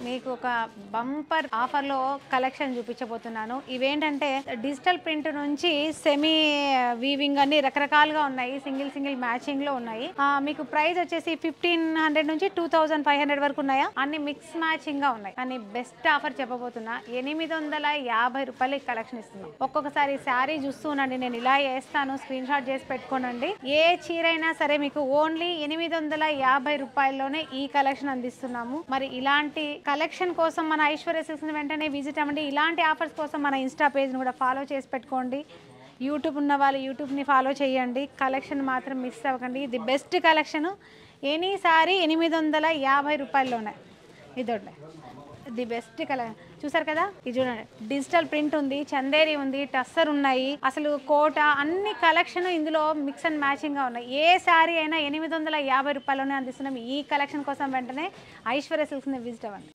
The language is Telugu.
మీకు ఒక బంపర్ ఆఫర్లో కలెక్షన్ చూపించబోతున్నాను. ఇవేంటంటే డిజిటల్ ప్రింట్ నుంచి సెమీ వీవింగ్ అన్ని రకరకాలుగా ఉన్నాయి. సింగిల్ మ్యాచింగ్ లో ఉన్నాయి. మీకు ప్రైస్ వచ్చేసి 1500 నుంచి 2500 వరకు ఉన్నాయా, అన్ని మిక్స్ మ్యాచింగ్ గా ఉన్నాయి. కానీ బెస్ట్ ఆఫర్ చెప్పబోతున్నా, 850 రూపాయలు కలెక్షన్ ఇస్తున్నాం. ఒక్కొక్కసారి శారీ చూస్తూ ఉండండి, నేను ఇలా వేస్తాను, స్క్రీన్ షాట్ చేసి పెట్టుకోనండి. ఏ చీర అయినా సరే మీకు ఓన్లీ 850 రూపాయల్లోనే ఈ కలెక్షన్ అందిస్తున్నాము. మరి ఇలాంటి కలెక్షన్ కోసం మన ఐశ్వర్య సిల్క్స్ వెంటనే విజిట్ అవ్వండి. ఇలాంటి ఆఫర్స్ కోసం మన ఇన్స్టా పేజ్ని కూడా ఫాలో చేసి పెట్టుకోండి. యూట్యూబ్ ఉన్న వాళ్ళు యూట్యూబ్ని ఫాలో చేయండి. కలెక్షన్ మాత్రం మిస్ అవ్వకండి. ఇది బెస్ట్ కలెక్షన్. Any sorry 850 రూపాయల్లోనే. ఇదొకటి ది బెస్ట్ కలర్. చూసారు కదా, ఇది చూడండి, డిజిటల్ ప్రింట్ ఉంది, చందేరి ఉంది, టస్సర్ ఉన్నాయి, అసలు కోట అన్ని కలెక్షన్ ఇందులో మిక్స్ అండ్ మ్యాచింగ్ గా ఉన్నాయి. ఏ శారీ అయినా 850 రూపాయల్లోనే అందిస్తున్నాం. ఈ కలెక్షన్ కోసం వెంటనే ఐశ్వర్య సిల్క్స్ ని విజిట్ అవ్వండి.